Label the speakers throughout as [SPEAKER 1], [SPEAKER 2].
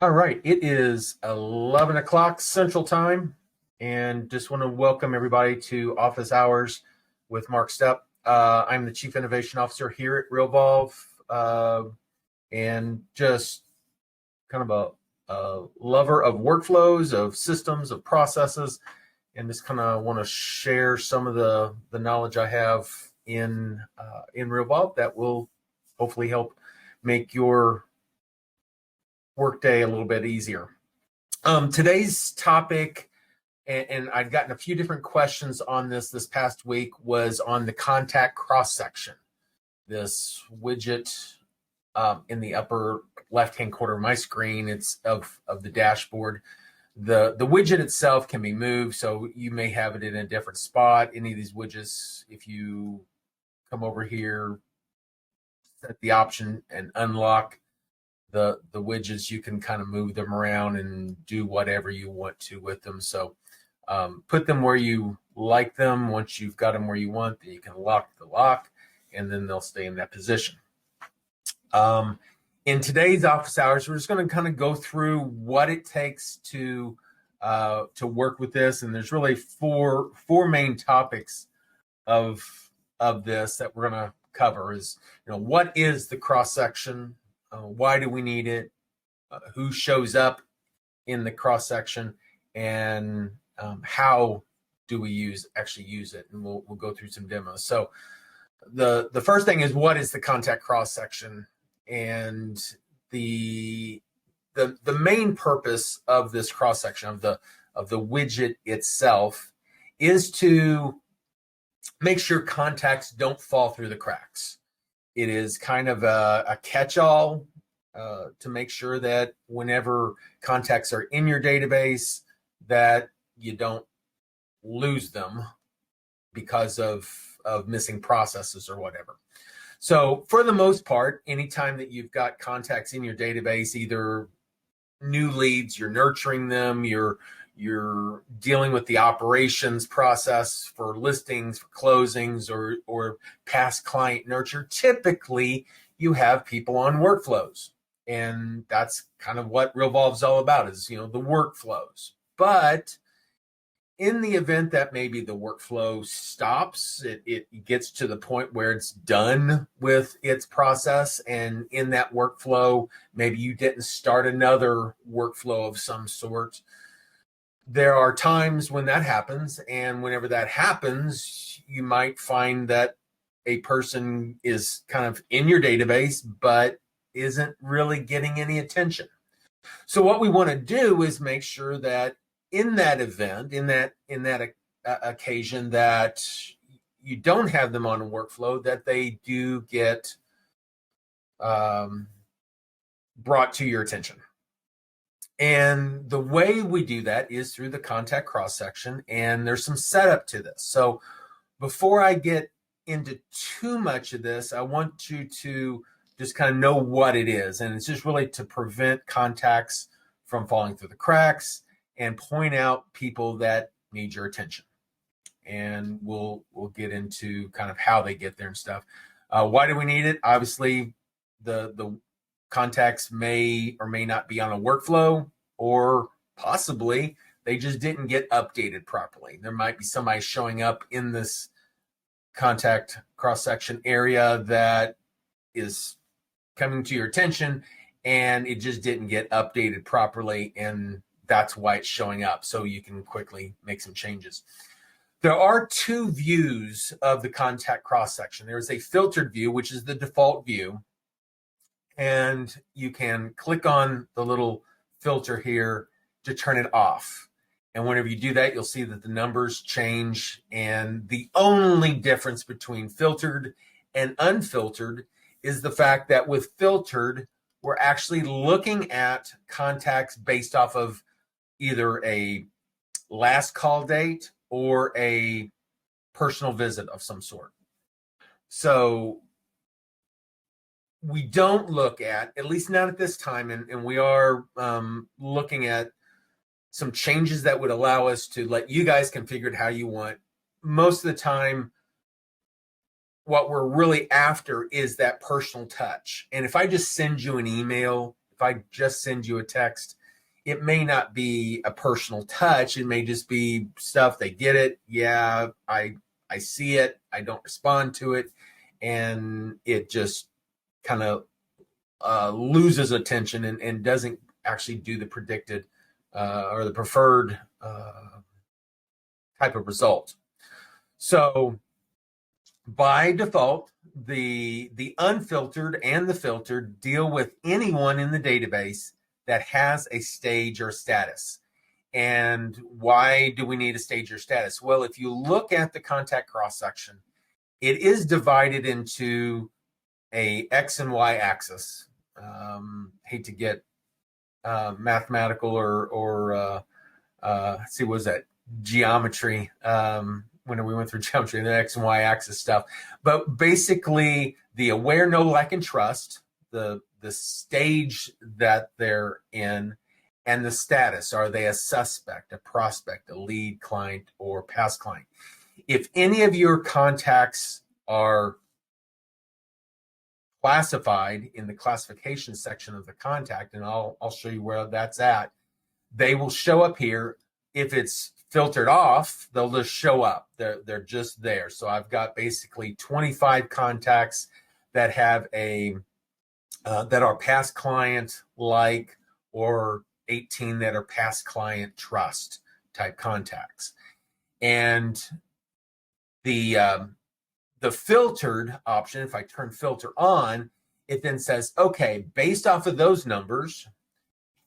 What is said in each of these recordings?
[SPEAKER 1] All right, it is 11 o'clock Central Time, and just want to welcome everybody to Office Hours with Mark Stepp. I'm the Chief Innovation Officer here at Realvolve, and just kind of a lover of workflows, of systems, of processes, and just kind of want to share some of the knowledge I have in Realvolve that will hopefully help make your workday a little bit easier. Today's topic, and I'd gotten a few different questions on this past week, was on the contact cross section. This widget in the upper left-hand corner of my screen, it's of the dashboard. The widget itself can be moved, so you may have it in a different spot. Any of these widgets, if you come over here, set the option and unlock the widgets, you can kind of move them around and do whatever you want to with them. So put them where you like them. Once you've got them where you want, then you can lock the lock, and then they'll stay in that position. In today's office hours, we're just going to kind of go through what it takes to work with this, and there's really four main topics of this that we're going to cover. Is, what is the cross section? Why do we need it? Who shows up in the cross section, and how do we actually use it? And we'll go through some demos. So the first thing is, what is the contact cross section? And the main purpose of this cross section of the widget itself is to make sure contacts don't fall through the cracks. It is kind of a catch-all to make sure that whenever contacts are in your database, that you don't lose them because of missing processes or whatever. So for the most part, anytime that you've got contacts in your database, either new leads, you're nurturing them, you're dealing with the operations process for listings, for closings, or past client nurture, typically you have people on workflows. And that's kind of what Realvolve's all about, is, the workflows. But in the event that maybe the workflow stops, it gets to the point where it's done with its process, and in that workflow, maybe you didn't start another workflow of some sort. There are times when that happens, and whenever that happens, you might find that a person is kind of in your database, but isn't really getting any attention. So what we want to do is make sure that in that event, in that occasion, that you don't have them on a workflow, that they do get brought to your attention. And the way we do that is through the contact cross section, and there's some setup to this. So before I get into too much of this, I want you to just kind of know what it is. And it's just really to prevent contacts from falling through the cracks and point out people that need your attention. And we'll get into kind of how they get there and stuff. Why do we need it? Obviously, the contacts may or may not be on a workflow, or possibly they just didn't get updated properly. There might be somebody showing up in this contact cross-section area that is coming to your attention, and it just didn't get updated properly, and that's why it's showing up, so you can quickly make some changes. There are two views of the contact cross-section. There's a filtered view, which is the default view, and you can click on the little filter here to turn it off. And whenever you do that, you'll see that the numbers change. And the only difference between filtered and unfiltered is the fact that with filtered, we're actually looking at contacts based off of either a last call date or a personal visit of some sort. So we don't look at least not at this time, and we are looking at some changes that would allow us to let you guys configure it how you want. Most of the time, what we're really after is that personal touch. And if I just send you an email, if if I just send you a text, it may not be a personal touch. It may just be stuff, they get it. Yeah, I see it. I don't respond to it. And it just kind of loses attention and doesn't actually do the predicted or the preferred type of result. So by default, the unfiltered and the filtered deal with anyone in the database that has a stage or status. And why do we need a stage or status? Well, if you look at the contact cross-section, it is divided into a X and Y axis. Hate to get mathematical or let's see, what was that? Geometry. When we went through geometry, the X and Y axis stuff. But basically, the aware, know, like, and trust, the stage that they're in, and the status. Are they a suspect, a prospect, a lead client, or past client? If any of your contacts are classified in the classification section of the contact, and I'll show you where that's at, they will show up here. If it's filtered off, they'll just show up. They're just there. So I've got basically 25 contacts that have a that are past client like, or 18 that are past client trust type contacts. And the filtered option, if I turn filter on, it then says, okay, based off of those numbers,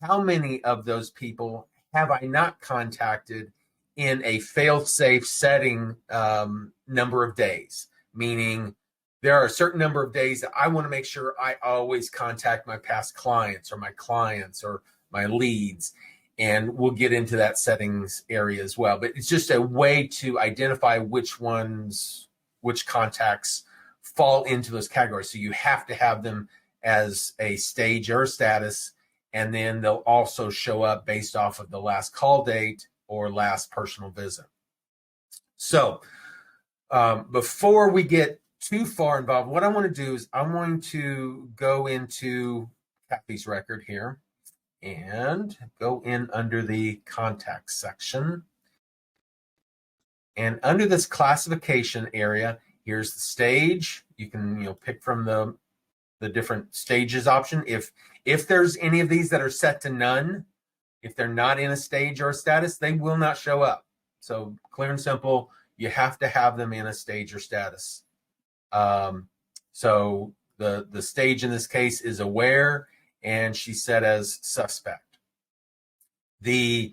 [SPEAKER 1] how many of those people have I not contacted in a fail-safe setting number of days? Meaning there are a certain number of days that I want to make sure I always contact my past clients or my clients or my leads. And we'll get into that settings area as well. But it's just a way to identify which contacts fall into those categories. So you have to have them as a stage or a status, and then they'll also show up based off of the last call date or last personal visit. So before we get too far involved, what I want to do is I'm going to go into Kathy's record here and go in under the contact section. And under this classification area, here's the stage. You can pick from the different stages option. If there's any of these that are set to none, if they're not in a stage or a status, they will not show up. So clear and simple, you have to have them in a stage or status. So the stage in this case is aware, and she's set as suspect. The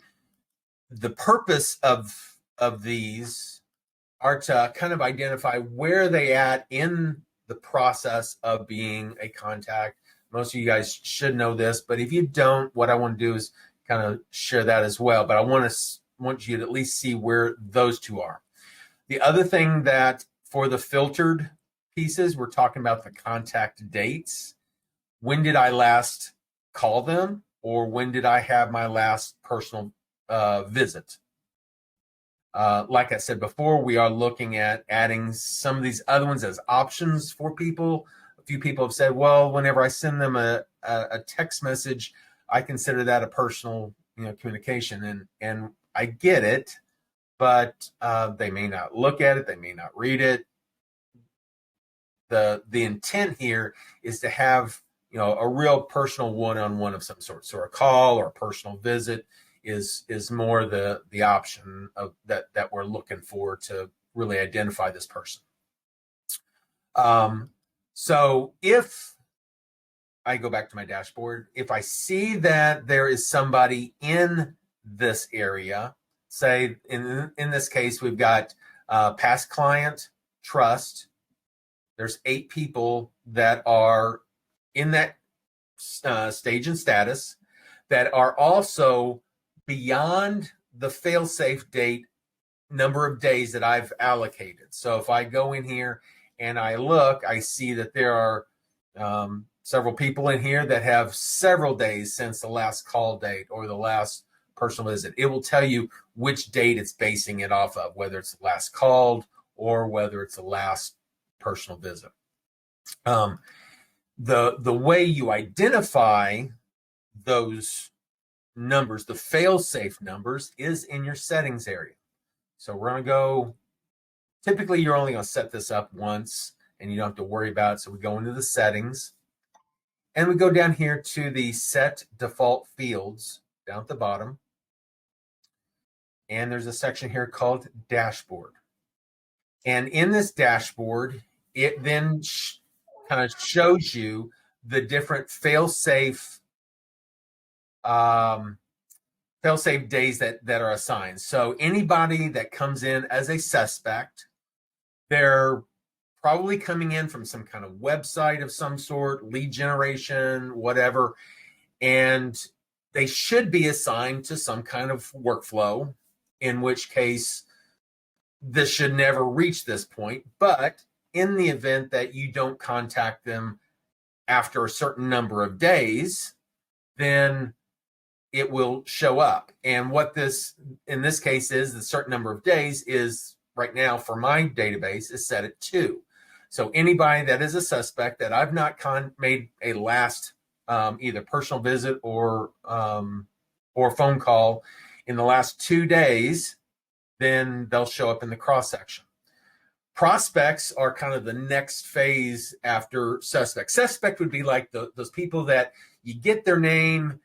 [SPEAKER 1] purpose of these are to kind of identify where they at in the process of being a contact. Most of you guys should know this, but if you don't, what I want to do is kind of share that as well. But I want you to at least see where those two are. The other thing that for the filtered pieces, we're talking about the contact dates. When did I last call them, or when did I have my last personal visit? Like I said before, we are looking at adding some of these other ones as options for people. A few people have said, well, whenever I send them a text message, I consider that a personal communication. And I get it, but they may not look at it. They may not read it. The intent here is to have a real personal one-on-one of some sort. So a call or a personal visit is more the option of that we're looking for to really identify this person. So if I go back to my dashboard, if I see that there is somebody in this area, say in this case we've got past client trust, there's 8 people that are in that stage and status that are also beyond the fail-safe date number of days that I've allocated. So if I go in here and I look, I see that there are several people in here that have several days since the last call date or the last personal visit. It will tell you which date it's basing it off of, whether it's the last called or whether it's the last personal visit. The way you identify those numbers, the fail-safe numbers, is in your settings area. So we're going to go, typically you're only going to set this up once and you don't have to worry about it. So we go into the settings and we go down here to the set default fields down at the bottom. And there's a section here called dashboard. And in this dashboard, it then kind of shows you the different fail-safe days that are assigned. So anybody that comes in as a suspect, they're probably coming in from some kind of website of some sort, lead generation, whatever, and they should be assigned to some kind of workflow, in which case this should never reach this point. But in the event that you don't contact them after a certain number of days, then it will show up. And what this, in this case, is the certain number of days is right now for my database is set at 2. So anybody that is a suspect that I've not made a last either personal visit or phone call in the last 2 days, then they'll show up in the cross section. Prospects are kind of the next phase after suspect. Suspect would be like those people that you get their name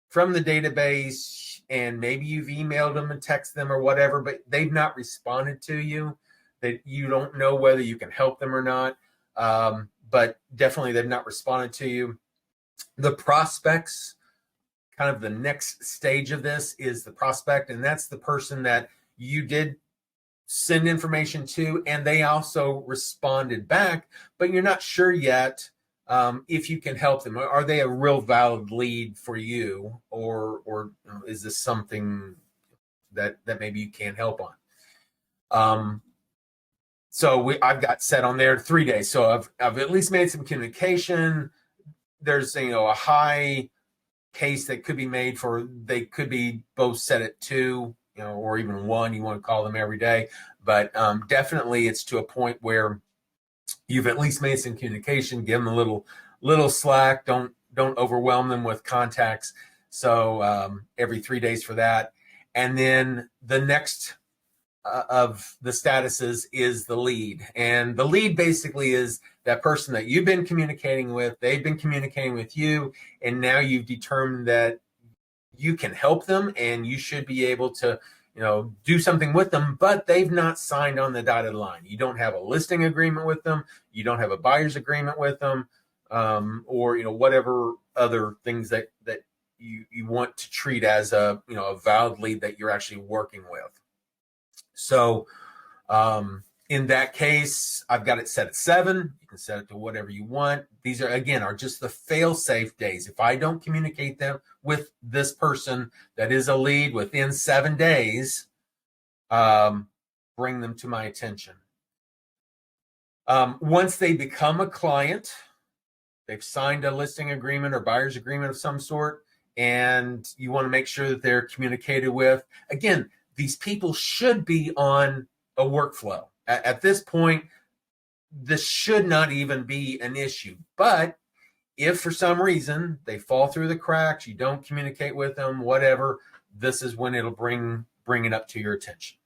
[SPEAKER 1] from the database and maybe you've emailed them and texted them or whatever, but they've not responded to you, that you don't know whether you can help them or not. But definitely they've not responded to you. The prospects, kind of the next stage of this is the prospect, and that's the person that you did send information to and they also responded back, but you're not sure yet if you can help them. Are they a real valid lead for you, or is this something that maybe you can't help on? So I've got set on there 3 days. So I've at least made some communication. There's a high case that could be made for, they could be both set at 2, or even 1. You want to call them every day, but definitely it's to a point where you've at least made some communication. Give them a little slack. Don't overwhelm them with contacts. So every 3 days for that. And then the next of the statuses is the lead. And the lead basically is that person that you've been communicating with, they've been communicating with you, and now you've determined that you can help them and you should be able to do something with them, but they've not signed on the dotted line. You don't have a listing agreement with them. You don't have a buyer's agreement with them, or whatever other things that you want to treat as a valid lead that you're actually working with. So in that case, I've got it set at 7. You can set it to whatever you want. These are just the fail-safe days. If I don't communicate them with this person that is a lead within 7 days, bring them to my attention. Once they become a client, they've signed a listing agreement or buyer's agreement of some sort, and you want to make sure that they're communicated with. Again, these people should be on a workflow. At this point, this should not even be an issue. But if for some reason they fall through the cracks, you don't communicate with them, whatever, this is when it'll bring it up to your attention.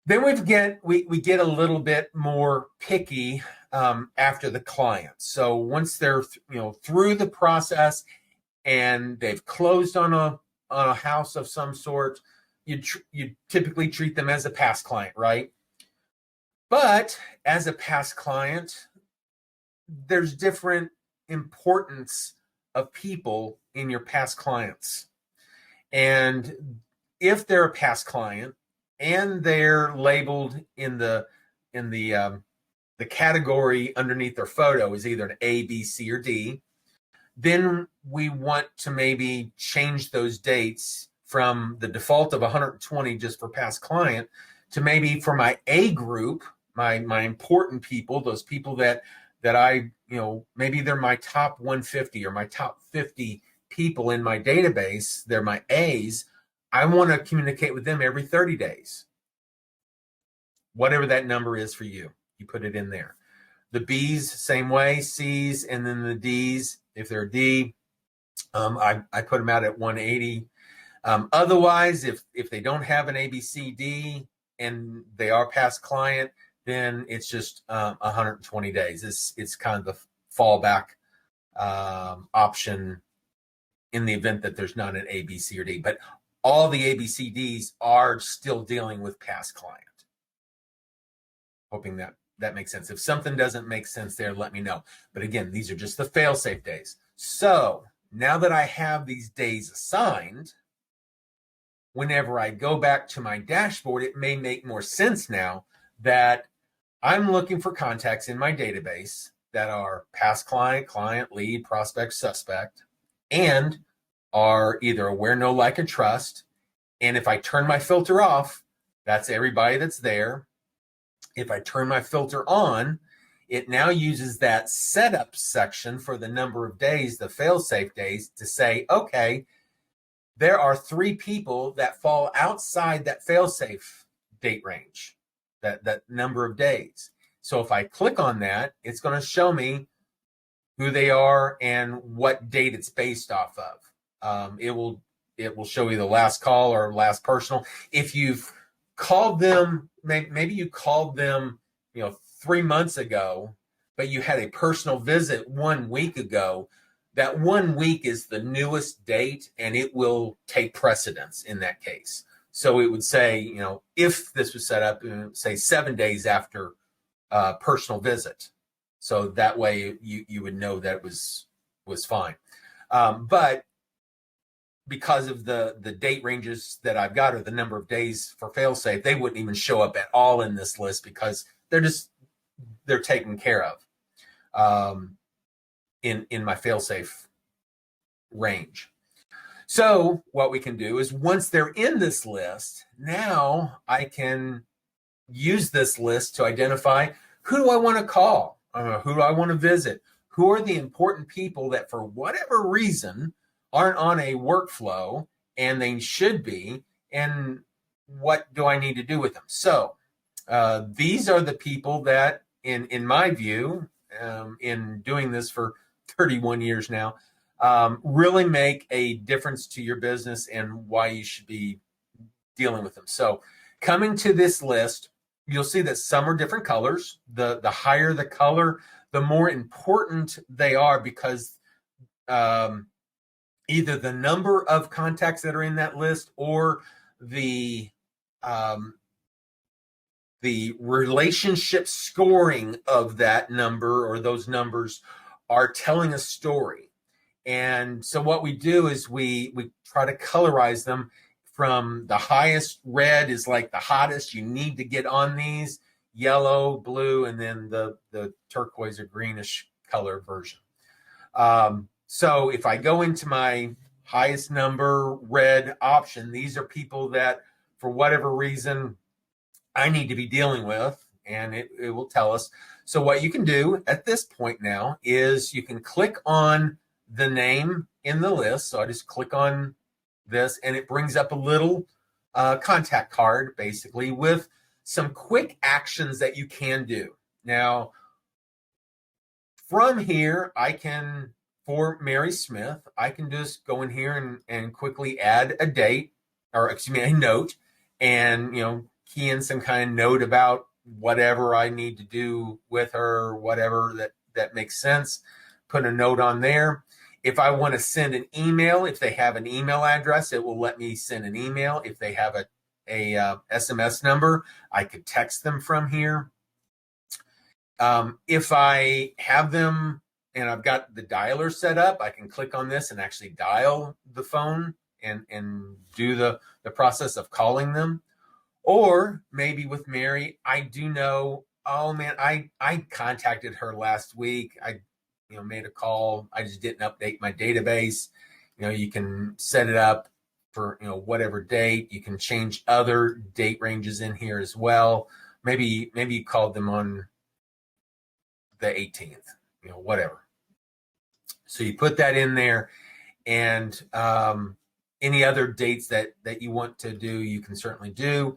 [SPEAKER 1] Then we get a little bit more picky after the client. So once they're through the process and they've closed on a house of some sort, you typically treat them as a past client, right? But as a past client, there's different importance of people in your past clients. And if they're a past client and they're labeled in the category underneath their photo is either an A, B, C, or D, then we want to maybe change those dates from the default of 120 just for past client to maybe for my A group, my important people, those people that I, maybe they're my top 150 or my top 50 people in my database, they're my A's. I want to communicate with them every 30 days. Whatever that number is for you, you put it in there. The B's, same way, C's, and then the D's, if they're a D, I put them out at 180. Otherwise, if they don't have an ABCD and they are past client, then it's just 120 days. It's kind of the fallback option in the event that there's not an A, B, C, or D. But all the ABCDs are still dealing with past client. Hoping that makes sense. If something doesn't make sense there, let me know. But again, these are just the fail-safe days. So now that I have these days assigned, whenever I go back to my dashboard, it may make more sense now that I'm looking for contacts in my database that are past client, client, lead, prospect, suspect, and are either aware, know, like, and trust. And if I turn my filter off, that's everybody that's there. If I turn my filter on, it now uses that setup section for the number of days, the fail-safe days, to say, okay, there are 3 people that fall outside that fail-safe date range, that number of days. So if I click on that, it's going to show me who they are and what date it's based off of. It will show you the last call or last personal. If you've called them, maybe you called them, 3 months ago, but you had a personal visit 1 week ago, that 1 week is the newest date and it will take precedence in that case. So it would say, if this was set up, say 7 days after personal visit. So that way you would know that it was fine. But because of the date ranges that I've got, or the number of days for failsafe, they wouldn't even show up at all in this list because they're taken care of in my failsafe range. So what we can do is, once they're in this list, now I can use this list to identify, who do I want to call? Who do I want to visit? Who are the important people that for whatever reason aren't on a workflow and they should be, and what do I need to do with them? So these are the people that, in my view, in doing this for 31 years now, really make a difference to your business and why you should be dealing with them. So coming to this list, you'll see that some are different colors. The higher the color, the more important they are, because either the number of contacts that are in that list or the relationship scoring of that number or those numbers are telling a story. And so what we do is we try to colorize them from the highest. Red is like the hottest. You need to get on these. Yellow, blue, and then the turquoise or greenish color version. So if I go into my highest number red option, these are people that for whatever reason I need to be dealing with, and it will tell us. So what you can do at this point now is you can click on the name in the list. So I just click on this and it brings up a little contact card, basically, with some quick actions that you can do. Now, from here, I can, for Mary Smith, I can just go in here and quickly add a date, or excuse me, a note, and, key in some kind of note about whatever I need to do with her, whatever that makes sense. Put a note on there. If I want to send an email, if they have an email address, it will let me send an email. If they have a SMS number, I could text them from here. If I have them and I've got the dialer set up, I can click on this and actually dial the phone and do the process of calling them. Or maybe with Mary, I do know, oh man, I contacted her last week. I made a call. I just didn't update my database. You can set it up for, whatever date. You can change other date ranges in here as well. Maybe you called them on the 18th, whatever. So you put that in there, and any other dates that you want to do, you can certainly do.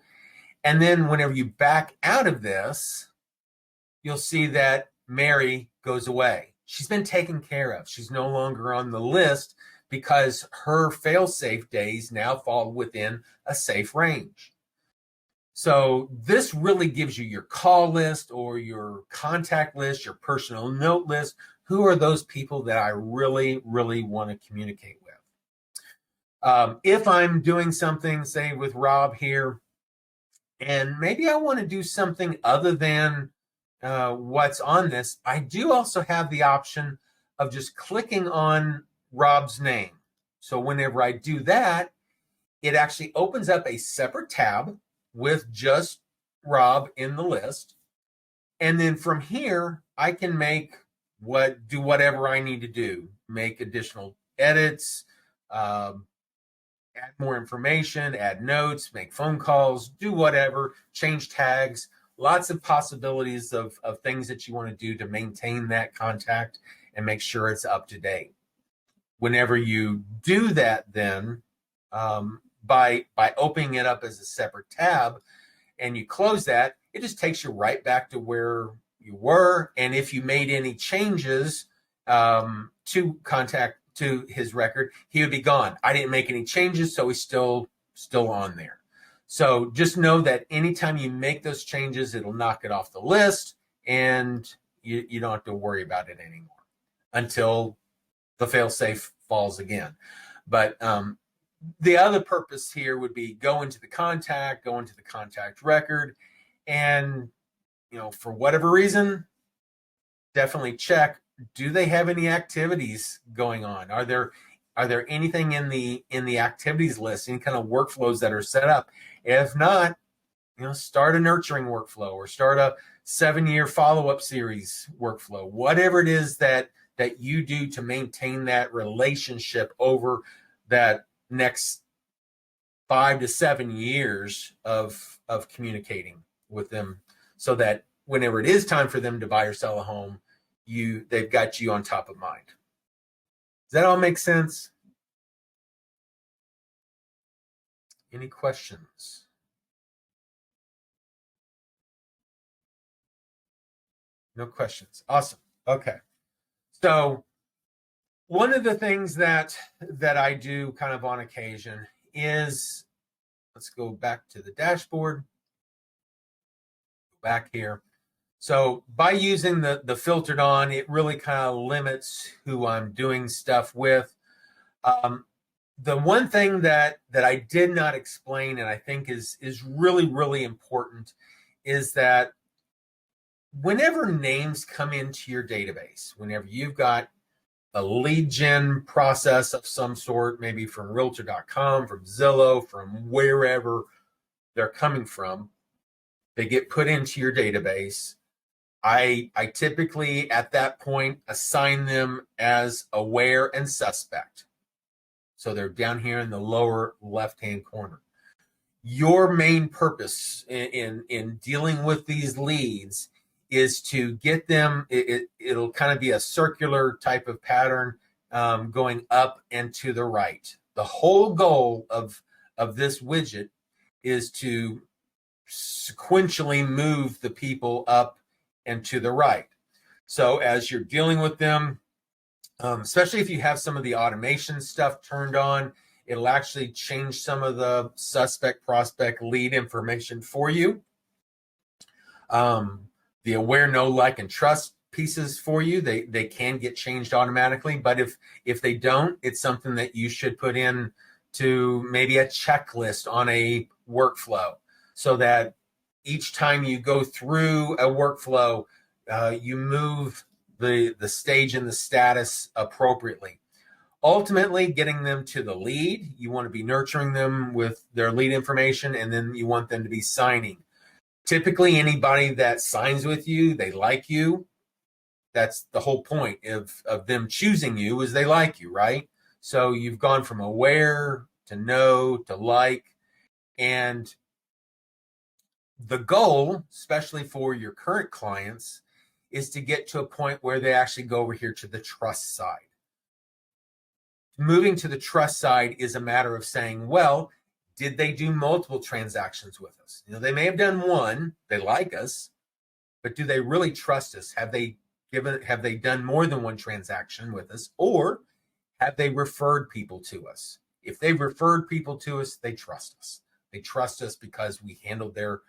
[SPEAKER 1] And then whenever you back out of this, you'll see that Mary goes away. She's been taken care of. She's no longer on the list because her fail-safe days now fall within a safe range. So this really gives you your call list or your contact list, your personal note list. Who are those people that I really, really want to communicate with? If I'm doing something, say with Rob here, and maybe I want to do something other than what's on this, I do also have the option of just clicking on Rob's name. So whenever I do that, it actually opens up a separate tab with just Rob in the list. And then from here, I can do whatever I need to do, make additional edits, add more information, add notes, make phone calls, do whatever, change tags, lots of possibilities of things that you want to do to maintain that contact and make sure it's up to date. Whenever you do that, then by opening it up as a separate tab and you close that, it just takes you right back to where you were. And if you made any changes to his record, he would be gone. I didn't make any changes, so he's still on there. So just know that anytime you make those changes, it'll knock it off the list, and you don't have to worry about it anymore until the fail-safe falls again. But the other purpose here would be go into the contact record, and for whatever reason, definitely check. Do they have any activities going on? Are there anything in the activities list, any kind of workflows that are set up? If not, start a nurturing workflow or start a 7-year follow-up series workflow. Whatever it is that you do to maintain that relationship over that next 5 to 7 years of communicating with them, so that whenever it is time for them to buy or sell a home, they've got you on top of mind. Does that all make sense? Any questions? No questions. Awesome. Okay. So one of the things that I do kind of on occasion is, let's go back to the dashboard. Go back here. So by using the filtered on, it really kind of limits who I'm doing stuff with. The one thing that I did not explain, and I think is really, really important, is that whenever names come into your database, whenever you've got a lead gen process of some sort, maybe from realtor.com, from Zillow, from wherever they're coming from, they get put into your database. I typically at that point assign them as aware and suspect. So they're down here in the lower left-hand corner. Your main purpose in dealing with these leads is to get them, it'll kind of be a circular type of pattern going up and to the right. The whole goal of this widget is to sequentially move the people up and to the right. So as you're dealing with them, especially if you have some of the automation stuff turned on, it'll actually change some of the suspect, prospect, lead information for you. The aware, know, like, and trust pieces for you, they can get changed automatically. But if they don't, it's something that you should put in to maybe a checklist on a workflow, so that each time you go through a workflow, you move the stage and the status appropriately. Ultimately, getting them to the lead, you want to be nurturing them with their lead information, and then you want them to be signing. Typically, anybody that signs with you, they like you. That's the whole point of them choosing you, is they like you, right? So you've gone from aware to know to like. And the goal, especially for your current clients, is to get to a point where they actually go over here to the trust side. Moving to the trust side is a matter of saying, well, did they do multiple transactions with us? They may have done one, they like us, but do they really trust us? Have they done more than one transaction with us? Or Have they referred people to us? If they've referred people to us, they trust us. They trust us because we handled their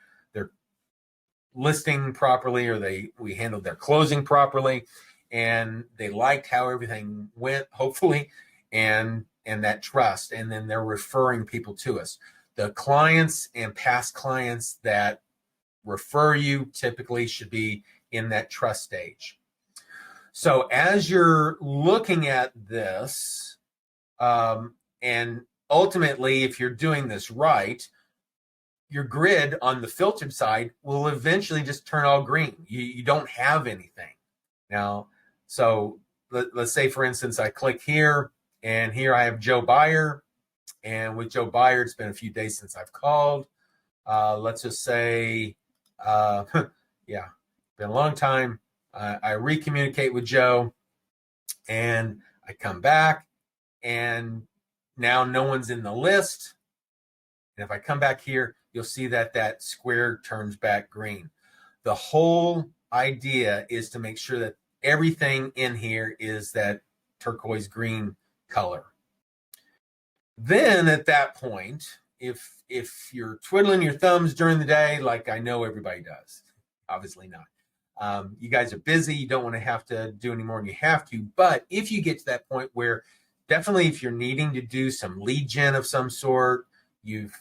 [SPEAKER 1] listing properly, or we handled their closing properly, and they liked how everything went, hopefully, and that trust, and then they're referring people to us. The clients and past clients that refer you typically should be in that trust stage. So as you're looking at this, and ultimately, if you're doing this right, your grid on the filtered side will eventually just turn all green. You don't have anything. Now, so let's say, for instance, I click here, and here I have Joe Buyer. And with Joe Buyer, it's been a few days since I've called. Let's just say, yeah, been a long time. I recommunicate with Joe, and I come back, and now no one's in the list. And if I come back here, you'll see that that square turns back green. The whole idea is to make sure that everything in here is that turquoise green color. Then at that point, if you're twiddling your thumbs during the day, like I know everybody does, obviously not. You guys are busy. You don't want to have to do any more than you have to. But if you get to that point where definitely if you're needing to do some lead gen of some sort, you've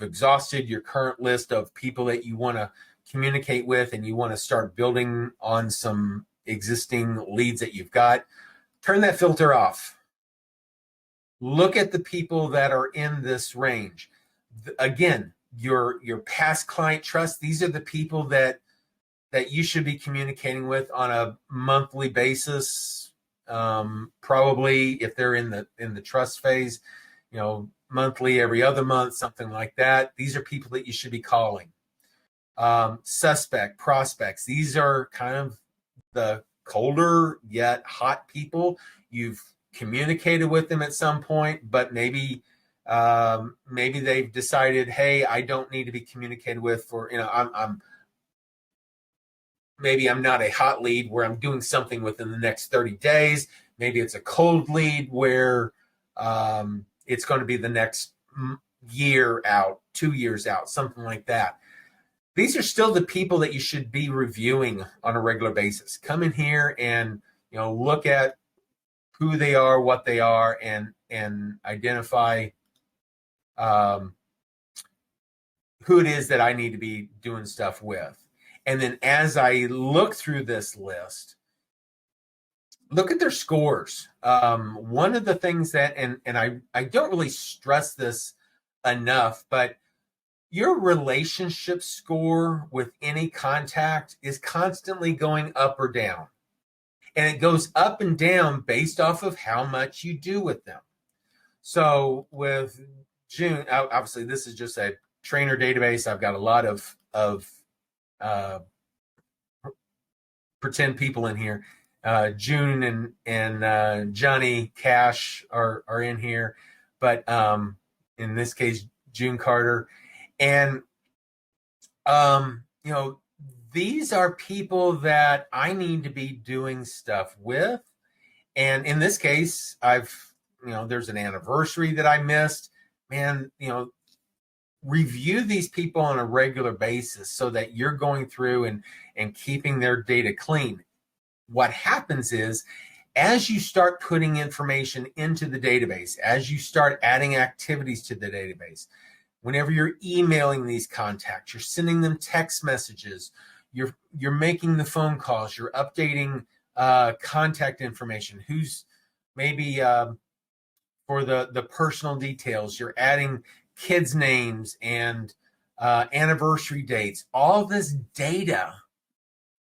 [SPEAKER 1] exhausted your current list of people that you want to communicate with, and you want to start building on some existing leads that you've got, turn that filter off. Look at the people that are in this range. Again, your past client trust, these are the people that you should be communicating with on a monthly basis. Probably if they're in the trust phase, monthly, every other month, something like that. These are people that you should be calling. Suspect, prospects, these are kind of the colder yet hot people. You've communicated with them at some point, but maybe they've decided, hey, I don't need to be communicated with for, maybe I'm not a hot lead where I'm doing something within the next 30 days. Maybe it's a cold lead where it's going to be the next year out, 2 years out, something like that. These are still the people that you should be reviewing on a regular basis. Come in here and look at who they are, what they are, and identify who it is that I need to be doing stuff with. And then as I look through this list, look at their scores. One of the things that, and I don't really stress this enough, but your relationship score with any contact is constantly going up or down. And it goes up and down based off of how much you do with them. So with June, obviously this is just a trainer database. I've got a lot of pretend people in here. June and Johnny Cash are in here, but in this case, June Carter. And these are people that I need to be doing stuff with. And in this case, there's an anniversary that I missed. Man, review these people on a regular basis so that you're going through and keeping their data clean. What happens is, as you start putting information into the database, as you start adding activities to the database, whenever you're emailing these contacts, you're sending them text messages, you're making the phone calls, you're updating contact information, who's maybe for the personal details, you're adding kids' names and anniversary dates. All this data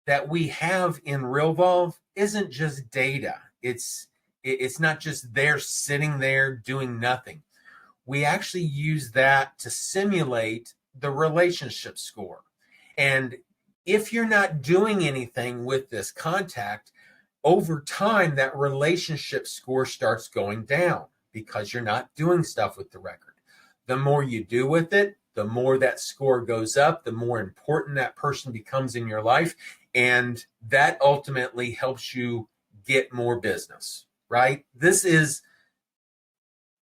[SPEAKER 1] that we have in Realvolve isn't just data. It's not just there sitting there doing nothing. We actually use that to simulate the relationship score. And if you're not doing anything with this contact, over time, that relationship score starts going down because you're not doing stuff with the record. The more you do with it, the more that score goes up, the more important that person becomes in your life. And that ultimately helps you get more business. right? This is,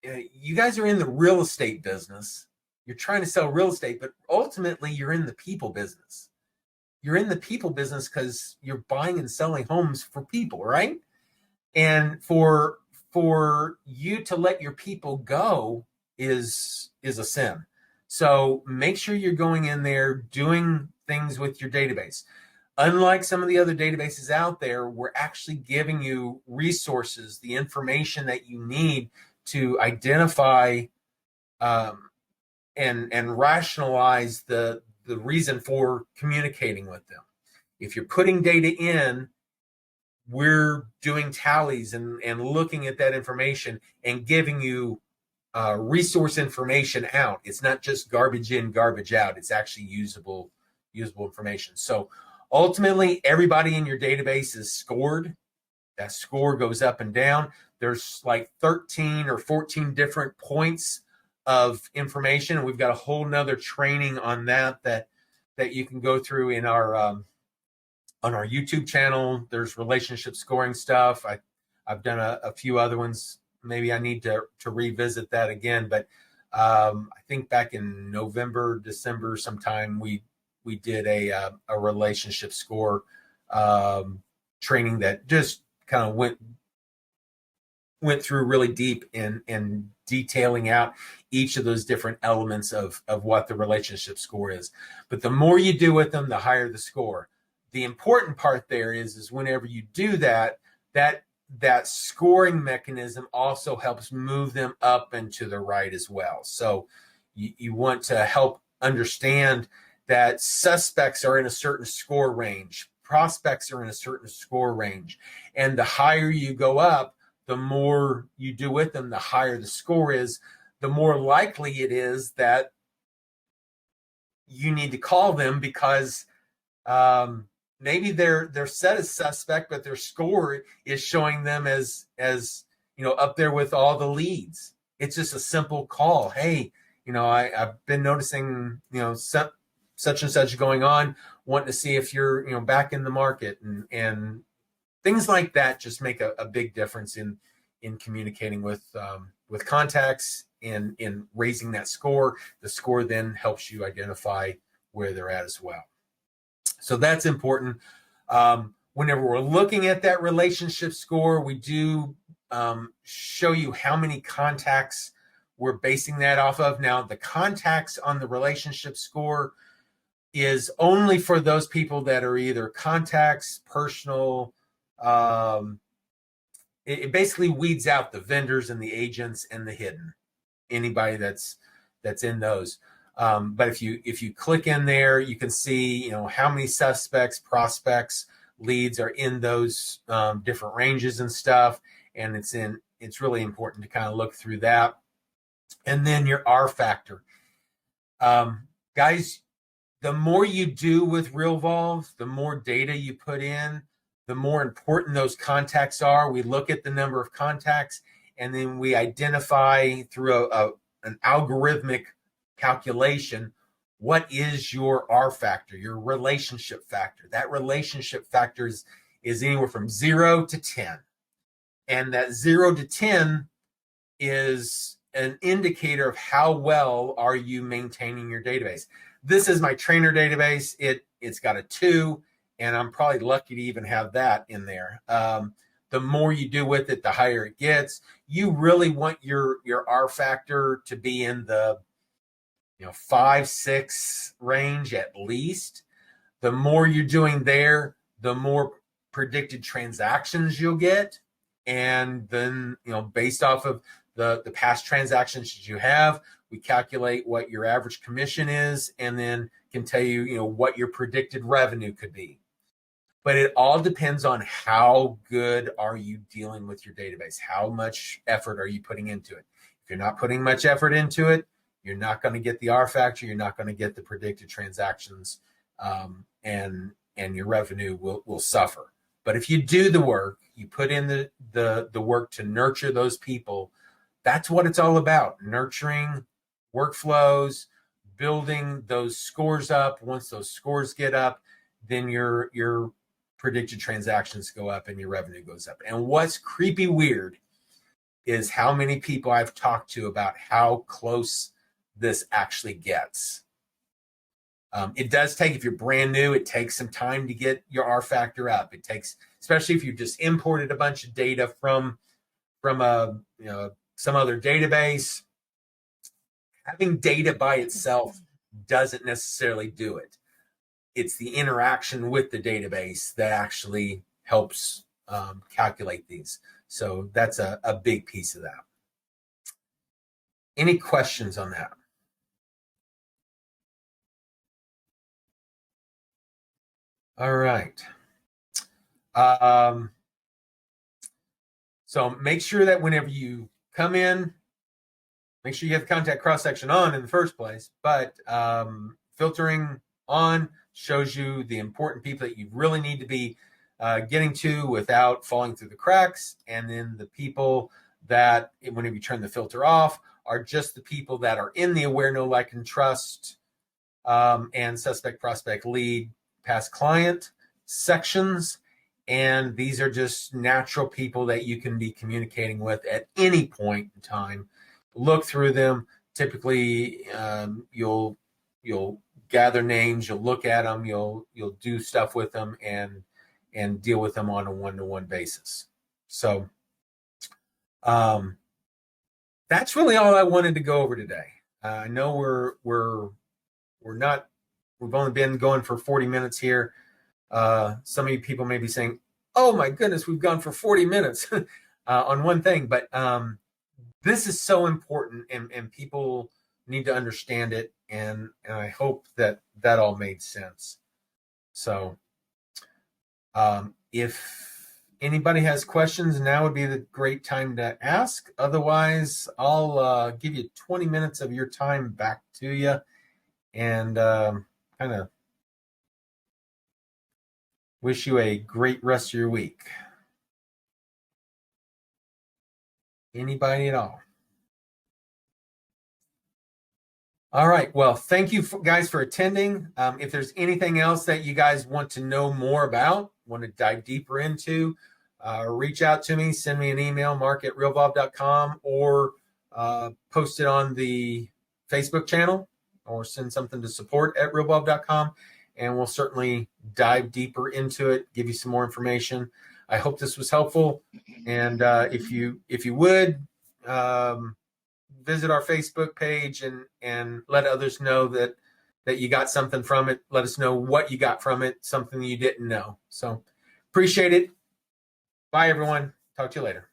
[SPEAKER 1] you guys are in the real estate business. You're trying to sell real estate, but ultimately you're in the people business. You're in the people business because you're buying and selling homes for people, right? And for you to let your people go is a sin. So make sure you're going in there doing things with your database. Unlike some of the other databases out there, we're actually giving you resources, the information that you need to identify and rationalize the reason for communicating with them. If you're putting data in, we're doing tallies and looking at that information and giving you resource information out. It's not just garbage in, garbage out. It's actually usable information. So ultimately, everybody in your database is scored. That score goes up and down. There's like 13 or 14 different points of information. And we've got a whole nother training on that you can go through in our on our YouTube channel. There's relationship scoring stuff. I've done a few other ones. Maybe I need to revisit that again. But I think back in November, December sometime, we did a relationship score training that just kind of went through really deep in detailing out each of those different elements of what the relationship score is. But the more you do with them, the higher the score. The important part there is whenever you do that scoring mechanism also helps move them up and to the right as well. So you want to help understand that suspects are in a certain score range, prospects are in a certain score range, and the higher you go up, the more you do with them, the higher the score is, the more likely it is that you need to call them because maybe they're set as suspect, but their score is showing them as up there with all the leads. It's just a simple call. Hey, I've been noticing such and such going on, wanting to see if you're back in the market, and things like that just make a big difference in communicating with contacts and in raising that score. The score then helps you identify where they're at as well. So that's important. Whenever we're looking at that relationship score, we do show you how many contacts we're basing that off of. Now, the contacts on the relationship score is only for those people that are either contacts, personal. It basically weeds out the vendors and the agents and the hidden, anybody that's in those. But if you click in there, you can see how many suspects, prospects, leads are in those different ranges and stuff. And it's really important to kind of look through that. And then your R factor, guys. The more you do with Realvolve, the more data you put in, the more important those contacts are. We look at the number of contacts, and then we identify through an algorithmic calculation what is your R factor, your relationship factor. That relationship factor is anywhere from 0 to 10. And that 0 to 10 is an indicator of how well are you maintaining your database. This is my trainer database. It's got a 2, and I'm probably lucky to even have that in there. The more you do with it, the higher it gets. You really want your R factor to be in the 5, 6 range at least. The more you're doing there, the more predicted transactions you'll get. And then, based off of the past transactions that you have, we calculate what your average commission is, and then can tell you, what your predicted revenue could be. But it all depends on how good are you dealing with your database? How much effort are you putting into it? If you're not putting much effort into it, you're not going to get the R factor. You're not going to get the predicted transactions, and your revenue will suffer. But if you do the work, you put in the work to nurture those people. That's what it's all about: nurturing workflows, building those scores up. Once those scores get up, then your predicted transactions go up and your revenue goes up. And what's creepy weird is how many people I've talked to about how close this actually gets. It does take, if you're brand new, it takes some time to get your R factor up. It takes, especially if you just imported a bunch of data from a, some other database. Having data by itself doesn't necessarily do it. It's the interaction with the database that actually helps calculate these. So that's a big piece of that. Any questions on that? All right. So make sure that whenever you come in, make sure you have the contact cross section on in the first place, but filtering on shows you the important people that you really need to be getting to without falling through the cracks. And then the people that, whenever you turn the filter off, are just the people that are in the aware, know, like, and trust and suspect, prospect, lead, past client sections. And these are just natural people that you can be communicating with at any point in time. Look through them. Typically, you'll gather names, you'll look at them, you'll do stuff with them, and deal with them on a one-to-one basis. So that's really all I wanted to go over today. I know we've only been going for 40 minutes here. Some of you people may be saying, "Oh my goodness, we've gone for 40 minutes on one thing," but this is so important, and people need to understand it, and I hope that all made sense. So if anybody has questions, now would be the great time to ask. Otherwise, I'll give you 20 minutes of your time back to you, and kind of wish you a great rest of your week. Anybody at all? All right. Well, thank you guys for attending. If there's anything else that you guys want to know more about, want to dive deeper into, reach out to me, send me an email, mark@realvolve.com, or post it on the Facebook channel, or send something to support@realvolve.com, and we'll certainly dive deeper into it, give you some more information. I hope this was helpful. And if you would, visit our Facebook page and let others know that you got something from it. Let us know what you got from it, something you didn't know. So appreciate it. Bye, everyone. Talk to you later.